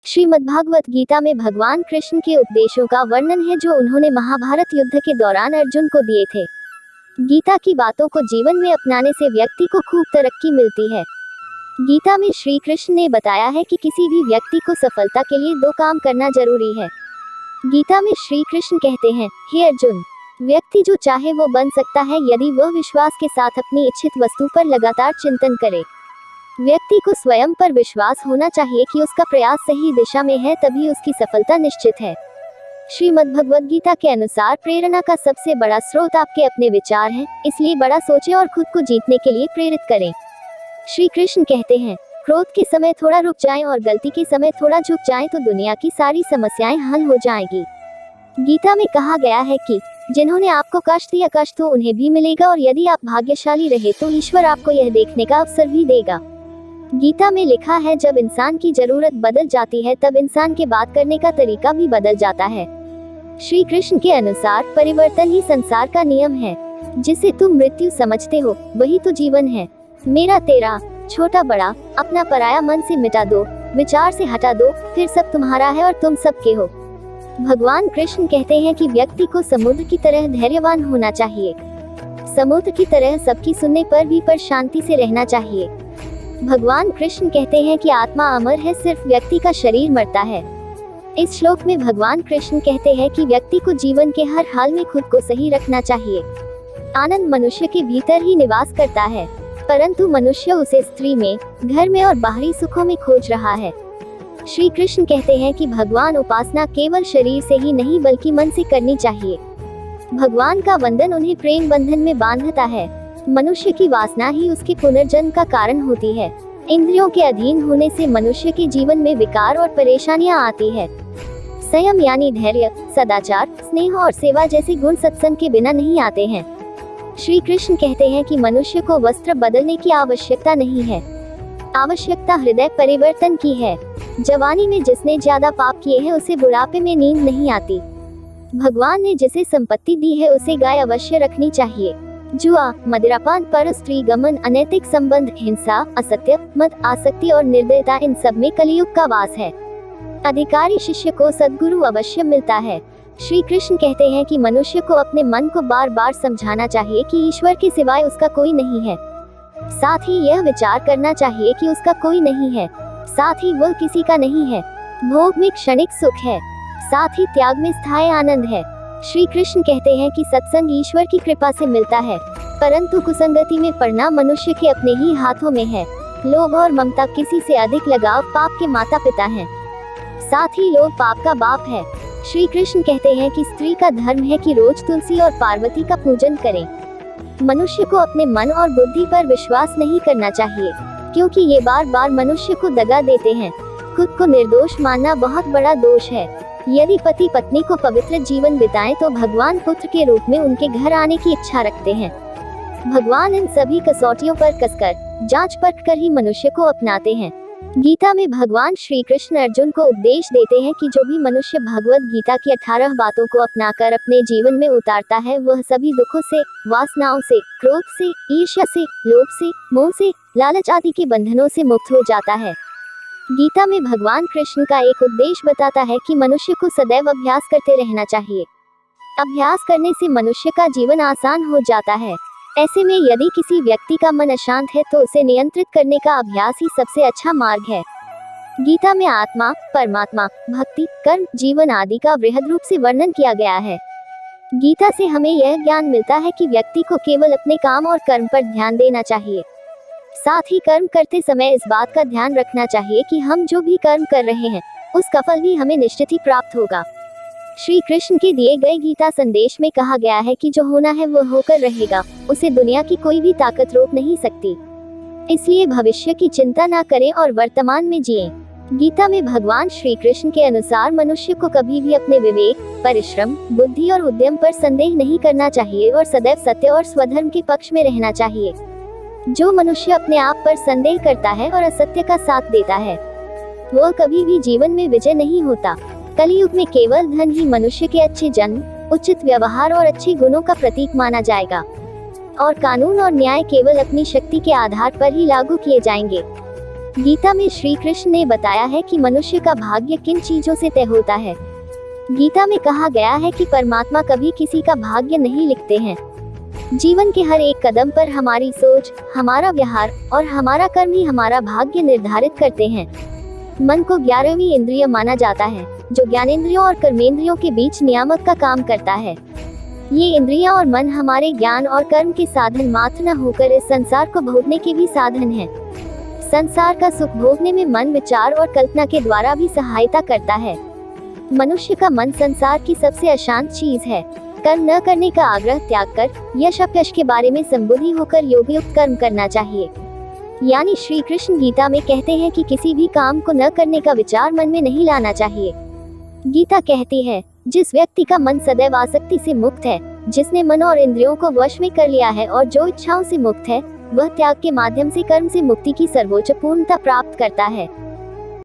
श्रीमद्भागवत गीता में भगवान कृष्ण के उपदेशों का वर्णन है जो उन्होंने महाभारत युद्ध के दौरान अर्जुन को दिए थे। गीता की बातों को जीवन में अपनाने से व्यक्ति को खूब तरक्की मिलती है। गीता में श्री कृष्ण ने बताया है कि किसी भी व्यक्ति को सफलता के लिए 2 काम करना जरूरी है। गीता में श्री कृष्ण कहते हैं, हे अर्जुन, व्यक्ति जो चाहे वो बन सकता है यदि वह विश्वास के साथ अपनी इच्छित वस्तु पर लगातार चिंतन करे। व्यक्ति को स्वयं पर विश्वास होना चाहिए कि उसका प्रयास सही दिशा में है, तभी उसकी सफलता निश्चित है। श्रीमद्भगवद गीता के अनुसार प्रेरणा का सबसे बड़ा स्रोत आपके अपने विचार हैं, इसलिए बड़ा सोचें और खुद को जीतने के लिए प्रेरित करें। श्री कृष्ण कहते हैं, क्रोध के समय थोड़ा रुक जाएं और गलती के समय थोड़ा झुक जाएं तो दुनिया की सारी समस्याएं हल हो जाएंगी। गीता में कहा गया है कि जिन्होंने आपको कष्ट दिया कष्ट तो उन्हें भी मिलेगा, और यदि आप भाग्यशाली रहे तो ईश्वर आपको यह देखने का अवसर भी देगा। गीता में लिखा है, जब इंसान की जरूरत बदल जाती है तब इंसान के बात करने का तरीका भी बदल जाता है। श्री कृष्ण के अनुसार परिवर्तन ही संसार का नियम है। जिसे तुम मृत्यु समझते हो वही तो जीवन है। मेरा तेरा, छोटा बड़ा, अपना पराया मन से मिटा दो, विचार से हटा दो, फिर सब तुम्हारा है और तुम सबके हो। भगवान कृष्ण कहते हैं कि व्यक्ति को समुद्र की तरह धैर्यवान होना चाहिए। समुद्र की तरह सबकी सुनने पर भी पर शांति से रहना चाहिए। भगवान कृष्ण कहते हैं कि आत्मा अमर है, सिर्फ व्यक्ति का शरीर मरता है। इस श्लोक में भगवान कृष्ण कहते हैं कि व्यक्ति को जीवन के हर हाल में खुद को सही रखना चाहिए। आनंद मनुष्य के भीतर ही निवास करता है, परंतु मनुष्य उसे स्त्री में, घर में और बाहरी सुखों में खोज रहा है। श्री कृष्ण कहते हैं कि भगवान उपासना केवल शरीर से ही नहीं बल्कि मन से करनी चाहिए। भगवान का वंदन उन्हें प्रेम बंधन में बांधता है। मनुष्य की वासना ही उसके पुनर्जन्म का कारण होती है। इंद्रियों के अधीन होने से मनुष्य के जीवन में विकार और परेशानियां आती है। संयम यानी धैर्य, सदाचार, स्नेह और सेवा जैसे गुण सत्संग के बिना नहीं आते हैं। श्री कृष्ण कहते हैं कि मनुष्य को वस्त्र बदलने की आवश्यकता नहीं है, आवश्यकता हृदय परिवर्तन की है। जवानी में जिसने ज्यादा पाप किए हैं उसे बुढ़ापे में नींद नहीं आती। भगवान ने जिसे संपत्ति दी है उसे गाय अवश्य रखनी चाहिए। जुआ, मदिरापान, पर स्त्री गमन, अनैतिक संबंध, हिंसा, असत्य, मद, आसक्ति और निर्दयता, इन सब में कलियुग का वास है। अधिकारी शिष्य को सद्गुरु अवश्य मिलता है। श्री कृष्ण कहते हैं कि मनुष्य को अपने मन को बार बार समझाना चाहिए कि ईश्वर के सिवाय उसका कोई नहीं है। साथ ही यह विचार करना चाहिए कि उसका कोई नहीं है, साथ ही वह किसी का नहीं है। भोग में क्षणिक सुख है, साथ ही त्याग में स्थायी आनंद है। श्री कृष्ण कहते हैं कि सत्संग ईश्वर की कृपा से मिलता है, परंतु कुसंगति में पड़ना मनुष्य के अपने ही हाथों में है। लोभ और ममता, किसी से अधिक लगाव पाप के माता पिता हैं। साथ ही लोभ पाप का बाप है। श्री कृष्ण कहते हैं कि स्त्री का धर्म है कि रोज तुलसी और पार्वती का पूजन करें। मनुष्य को अपने मन और बुद्धि पर विश्वास नहीं करना चाहिए, क्योंकि ये बार बार मनुष्य को दगा देते हैं। खुद को निर्दोष मानना बहुत बड़ा दोष है। यदि पति पत्नी को पवित्र जीवन बिताएं तो भगवान पुत्र के रूप में उनके घर आने की इच्छा रखते हैं। भगवान इन सभी कसौटियों पर कसकर, जांच परख कर ही मनुष्य को अपनाते हैं। गीता में भगवान श्री कृष्ण अर्जुन को उपदेश देते हैं कि जो भी मनुष्य भगवद गीता की 18 बातों को अपनाकर अपने जीवन में उतारता है वह सभी दुखों से, वासनाओं से, क्रोध से, ईर्ष्या से, लोभ से, मोह से, लालच आदि के बंधनों से मुक्त हो जाता है। गीता में भगवान कृष्ण का एक उपदेश बताता है कि मनुष्य को सदैव अभ्यास करते रहना चाहिए। अभ्यास करने से मनुष्य का जीवन आसान हो जाता है। ऐसे में यदि किसी व्यक्ति का मन अशांत है तो उसे नियंत्रित करने का अभ्यास ही सबसे अच्छा मार्ग है। गीता में आत्मा, परमात्मा, भक्ति, कर्म, जीवन आदि का वृहद रूप से वर्णन किया गया है। गीता से हमें यह ज्ञान मिलता है कि व्यक्ति को केवल अपने काम और कर्म पर ध्यान देना चाहिए। साथ ही कर्म करते समय इस बात का ध्यान रखना चाहिए कि हम जो भी कर्म कर रहे हैं उसका फल भी हमें निश्चित ही प्राप्त होगा। श्री कृष्ण के दिए गए गीता संदेश में कहा गया है कि जो होना है वो होकर रहेगा, उसे दुनिया की कोई भी ताकत रोक नहीं सकती। इसलिए भविष्य की चिंता ना करें और वर्तमान में जिएं। गीता में भगवान श्री कृष्ण के अनुसार मनुष्य को कभी भी अपने विवेक, परिश्रम, बुद्धि और उद्यम पर संदेह नहीं करना चाहिए और सदैव सत्य और स्वधर्म के पक्ष में रहना चाहिए। जो मनुष्य अपने आप पर संदेह करता है और असत्य का साथ देता है वह कभी भी जीवन में विजय नहीं होता। कलयुग में केवल धन ही मनुष्य के अच्छे जन्म, उचित व्यवहार और अच्छे गुणों का प्रतीक माना जाएगा, और कानून और न्याय केवल अपनी शक्ति के आधार पर ही लागू किए जाएंगे। गीता में श्री कृष्ण ने बताया है कि मनुष्य का भाग्य किन चीजों से तय होता है। गीता में कहा गया है कि परमात्मा कभी किसी का भाग्य नहीं लिखते हैं। जीवन के हर एक कदम पर हमारी सोच, हमारा व्यवहार और हमारा कर्म ही हमारा भाग्य निर्धारित करते हैं। मन को 11वीं इंद्रिय माना जाता है, जो ज्ञानेंद्रियों और कर्मेंद्रियों के बीच नियामक का काम करता है। ये इंद्रियां और मन हमारे ज्ञान और कर्म के साधन मात्र न होकर इस संसार को भोगने के भी साधन हैं। संसार का सुख भोगने में मन विचार और कल्पना के द्वारा भी सहायता करता है। मनुष्य का मन संसार की सबसे अशांत चीज है। कर्म न करने का आग्रह त्याग कर यश अपयश के बारे में संबुद्धि होकर योगयुक्त कर्म करना चाहिए। यानी श्री कृष्ण गीता में कहते हैं कि किसी भी काम को न करने का विचार मन में नहीं लाना चाहिए। गीता कहती है, जिस व्यक्ति का मन सदैव आसक्ति से मुक्त है, जिसने मन और इंद्रियों को वश में कर लिया है और जो इच्छाओं से मुक्त है, वह त्याग के माध्यम से कर्म से मुक्ति की सर्वोच्च पूर्णता प्राप्त करता है।